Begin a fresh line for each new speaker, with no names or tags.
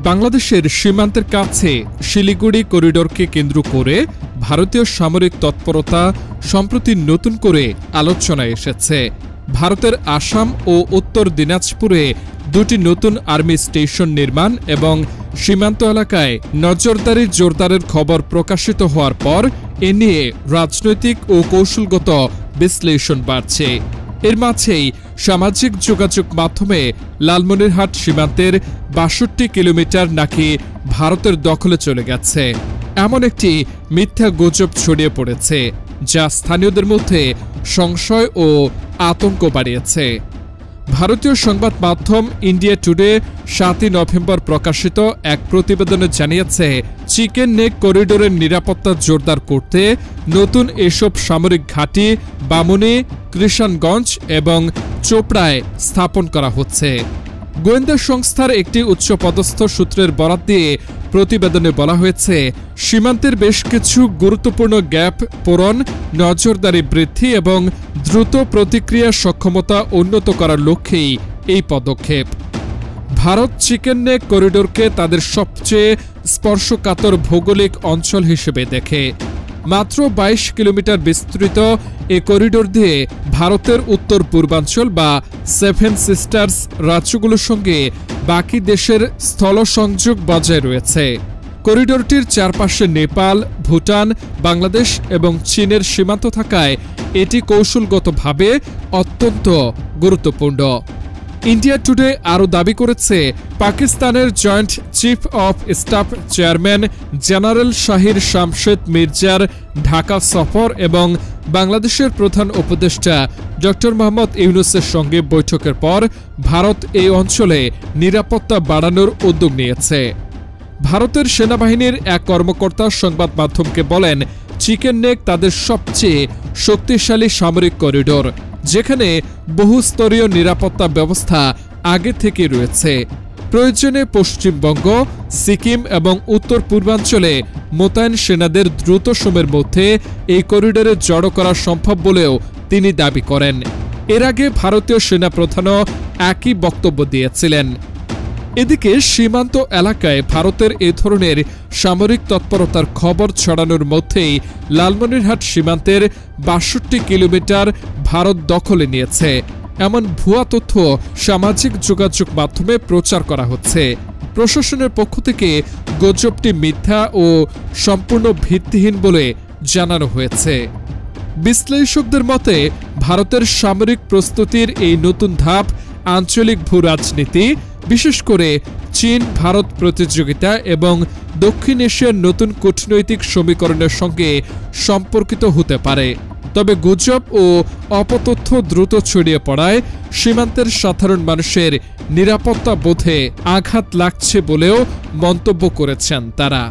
বাংলাদেশের সীমান্তের কাছে শিলিগুড়ি করিডোরকে কেন্দ্র করে ভারতীয় সামরিক তৎপরতা সম্প্রতি নতুন করে আলোচনায় এসেছে। ভারতের আসাম ও উত্তর দিনাজপুরে দুটি নতুন আর্মি স্টেশন নির্মাণ এবং সীমান্ত এলাকায় নজরদারি জোরদারের খবর প্রকাশিত হওয়ার পর এ নিয়ে রাজনৈতিক ও কৌশলগত বিশ্লেষণ বাড়ছে। এর মাঝেই সামাজিক যোগাযোগ মাধ্যমে লালমনিরহাট সীমান্তের ৬২ কিলোমিটার নাকি ভারতের দখলে চলে গেছে এমন একটি মিথ্যা গুজব ছড়িয়ে পড়েছে, যা স্থানীয়দের মধ্যে সংশয় ও আতঙ্ক বাড়িয়েছে। ভারতীয় সংবাদ মাধ্যম ইন্ডিয়া টুডে ৭ই নভেম্বর প্রকাশিত এক প্রতিবেদনে জানিয়েছে, চিকেন নেক করিডোরের নিরাপত্তা জোরদার করতে নতুন এসব সামরিক ঘাঁটি বামুনি, কৃষাণগঞ্জ এবং চোপড়ায় স্থাপন করা হচ্ছে। গোয়েন্দা সংস্থার একটি উচ্চপদস্থ সূত্রের বরাত দিয়ে প্রতিবেদনে বলা হয়েছে, সীমান্তের বেশ কিছু গুরুত্বপূর্ণ গ্যাপ পূরণ, নজরদারি বৃদ্ধি এবং দ্রুত প্রতিক্রিয়া সক্ষমতা উন্নত করার লক্ষ্যেই এই পদক্ষেপ। ভারত চিকেন নেক করিডোরকে তাদের সবচেয়ে স্পর্শকাতর ভৌগোলিক অঞ্চল হিসেবে দেখে। মাত্র ২২ কিলোমিটার বিস্তৃত এ করিডোর দিয়ে ভারতের উত্তর পূর্বাঞ্চল বা সেভেন সিস্টার্স রাজ্যগুলোর সঙ্গে বাকি দেশের স্থল সংযোগ বজায় রয়েছে। করিডোরটির চারপাশে নেপাল, ভুটান, বাংলাদেশ এবং চীনের সীমান্ত থাকায় এটি কৌশলগতভাবে অত্যন্ত গুরুত্বপূর্ণ। ইন্ডিয়া টুডে আরও দাবি করেছে, পাকিস্তানের joint chief of staff chairman general Shahir Shamshad মির্জার ঢাকা সফর এবং বাংলাদেশের প্রধান উপদেষ্টা ড মোহাম্মদ ইউনূসের সঙ্গে বৈঠকের পর ভারত এই অঞ্চলে নিরাপত্তা বাড়ানোর উদ্যোগ নিয়েছে। ভারতের সেনাবাহিনীর এক কর্মকর্তা সংবাদ মাধ্যমকে বলেন, চিকেন নেক তাদের সবচেয়ে শক্তিশালী সামরিক করিডোর, যেখানে বহুস্তরীয় নিরাপত্তা ব্যবস্থা আগে থেকে রয়েছে। প্রয়োজনে পশ্চিমবঙ্গ, সিকিম এবং উত্তর পূর্বাঞ্চলে মোতায়েন সেনাদের দ্রুত সময়ের মধ্যে এই করিডোরে জড়ো করা সম্ভব বলেও তিনি দাবি করেন। এর আগে ভারতীয় সেনাপ্রধানও একই বক্তব্য দিয়েছিলেন। এদিকে সীমান্ত এলাকায় ভারতের এ ধরনের সামরিক তৎপরতার খবর ছড়ানোর মধ্যেই লালমনিরহাট সীমান্তের ৬২ কিলোমিটার ভারত দখলে নিয়েছে এমন ভুয়া তথ্য সামাজিক যোগাযোগ মাধ্যমে প্রচার করা হচ্ছে। প্রশাসনের পক্ষ থেকে গুজবটি মিথ্যা ও সম্পূর্ণ ভিত্তিহীন বলে জানানো হয়েছে। বিশ্লেষকদের মতে, ভারতের সামরিক প্রস্তুতির এই নতুন ধাপ আঞ্চলিক ভূ রাজনীতি, বিশেষ করে চীন ভারত প্রতিযোগিতা এবং দক্ষিণ এশিয়ার নতুন কূটনৈতিক সমীকরণের সঙ্গে সম্পর্কিত হতে পারে। তবে গুজব ও অপতথ্য দ্রুত ছড়িয়ে পড়ায় সীমান্তের সাধারণ মানুষের নিরাপত্তা বোধে আঘাত লাগছে বলেও মন্তব্য করেছেন তারা।